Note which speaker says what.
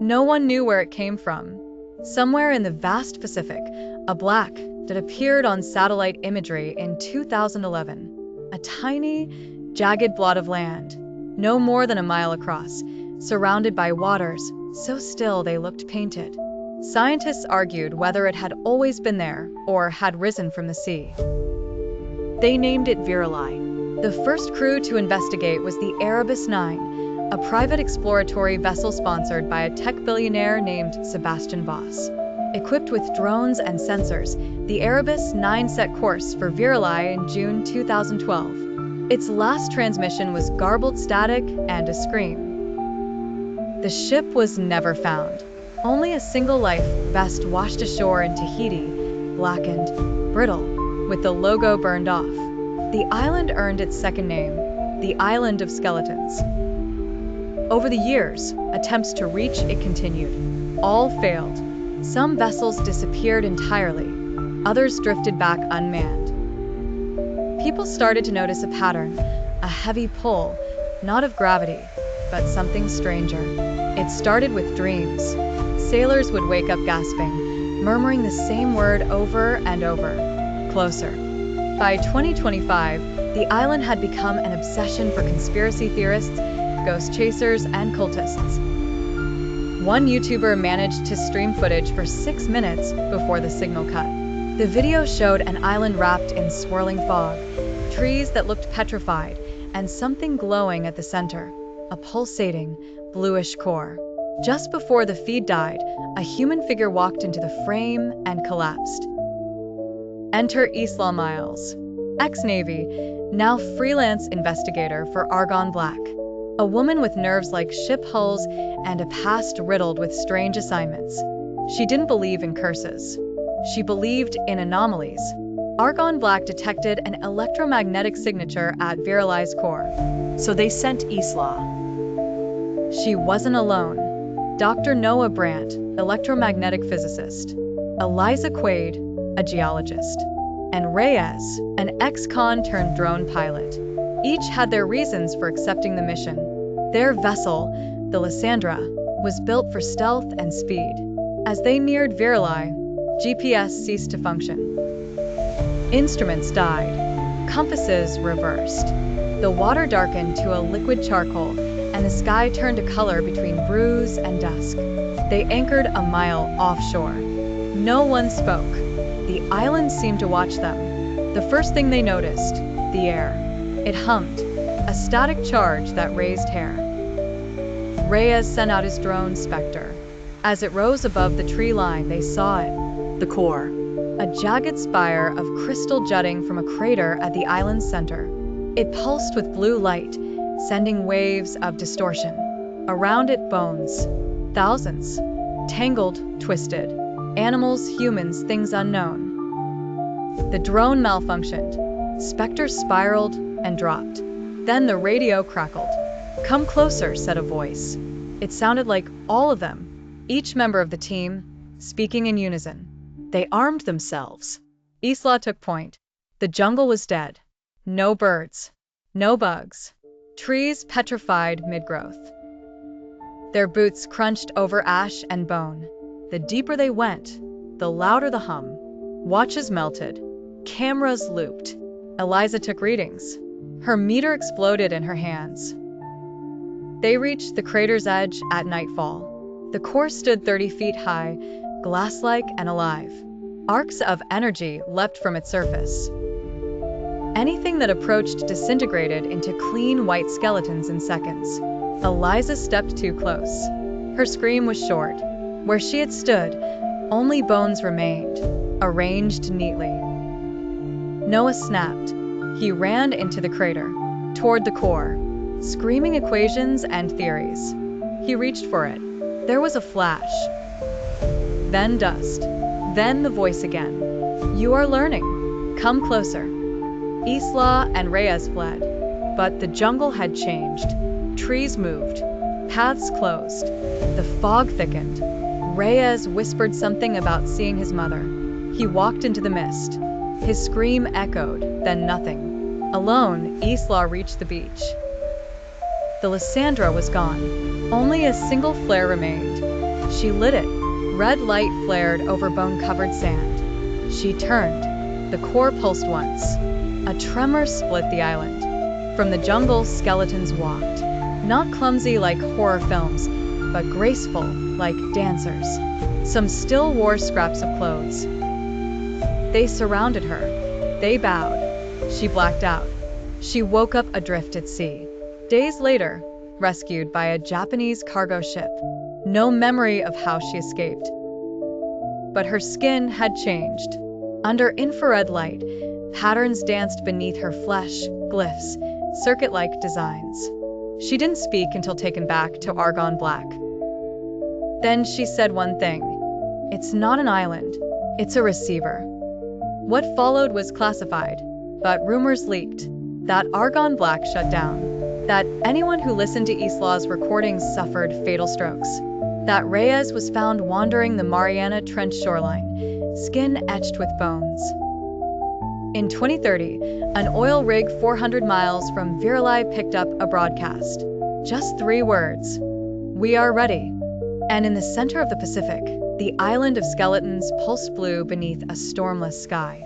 Speaker 1: No one knew where it came from. Somewhere in the vast Pacific, a black that appeared on satellite imagery in 2011. A tiny, jagged blot of land, no more than a mile across, surrounded by waters so still they looked painted. Scientists argued whether it had always been there or had risen from the sea. They named it Virelai. The first crew to investigate was the Erebus 9, a private exploratory vessel sponsored by a tech billionaire named Sebastian Voss. Equipped with drones and sensors, the Erebus 9 set course for Virelai in June 2012. Its last transmission was garbled static and a scream. The ship was never found. Only a single life vest washed ashore in Tahiti, blackened, brittle, with the logo burned off. The island earned its second name, the Island of Skeletons. Over the years, attempts to reach it continued. All failed. Some vessels disappeared entirely. Others drifted back unmanned. People started to notice a pattern, a heavy pull, not of gravity, but something stranger. It started with dreams. Sailors would wake up gasping, murmuring the same word over and over, closer. By 2025, the island had become an obsession for conspiracy theorists, ghost chasers, and cultists. One YouTuber managed to stream footage for 6 minutes before the signal cut. The video showed an island wrapped in swirling fog, trees that looked petrified, and something glowing at the center, a pulsating, bluish core. Just before the feed died, a human figure walked into the frame and collapsed. Enter Isla Myles, ex-Navy, now freelance investigator for Argon Black. A woman with nerves like ship hulls and a past riddled with strange assignments. She didn't believe in curses. She believed in anomalies. Argon Black detected an electromagnetic signature at Virelai's core, so they sent Isla. She wasn't alone. Dr. Noah Brandt, electromagnetic physicist, Eliza Quaid, a geologist, and Reyes, an ex-con turned drone pilot. Each had their reasons for accepting the mission. Their vessel, the Lysandra, was built for stealth and speed. As they neared Virelai, GPS ceased to function. Instruments died. Compasses reversed. The water darkened to a liquid charcoal, and the sky turned a color between bruise and dusk. They anchored a mile offshore. No one spoke. The island seemed to watch them. The first thing they noticed, the air. It hummed, a static charge that raised hair. Reyes sent out his drone Spectre. As it rose above the tree line, they saw it, the core, a jagged spire of crystal jutting from a crater at the island's center. It pulsed with blue light, sending waves of distortion. Around it, bones, thousands, tangled, twisted, animals, humans, things unknown. The drone malfunctioned. Spectre spiraled and dropped. Then the radio crackled. "Come closer," said a voice. It sounded like all of them, each member of the team, speaking in unison. They armed themselves. Isla took point. The jungle was dead. No birds. No bugs. Trees petrified mid-growth. Their boots crunched over ash and bone. The deeper they went, the louder the hum. Watches melted. Cameras looped. Eliza took readings. Her meter exploded in her hands. They reached the crater's edge at nightfall. The core stood 30 feet high, glass-like and alive. Arcs of energy leapt from its surface. Anything that approached disintegrated into clean white skeletons in seconds. Eliza stepped too close. Her scream was short. Where she had stood, only bones remained, arranged neatly. Noah snapped. He ran into the crater, toward the core, screaming equations and theories. He reached for it. There was a flash. Then dust. Then the voice again. "You are learning. Come closer." Isla and Reyes fled, but the jungle had changed. Trees moved. Paths closed. The fog thickened. Reyes whispered something about seeing his mother. He walked into the mist. His scream echoed, then nothing. Alone, Isla reached the beach. The Lysandra was gone. Only a single flare remained. She lit it. Red light flared over bone-covered sand. She turned. The core pulsed once. A tremor split the island. From the jungle, skeletons walked. Not clumsy like horror films, but graceful like dancers. Some still wore scraps of clothes. They surrounded her. They bowed. She blacked out. She woke up adrift at sea. Days later, rescued by a Japanese cargo ship. No memory of how she escaped. But her skin had changed. Under infrared light, patterns danced beneath her flesh, glyphs, circuit-like designs. She didn't speak until taken back to Argon Black. Then she said one thing. It's not an island. It's a receiver. What followed was classified, but rumors leaked that Argon Black shut down, that anyone who listened to Isla's recordings suffered fatal strokes, that Reyes was found wandering the Mariana Trench shoreline, skin etched with bones. In 2030, an oil rig 400 miles from Virelai picked up a broadcast. Just 3 words. We are ready. And in the center of the Pacific, the island of skeletons pulsed blue beneath a stormless sky.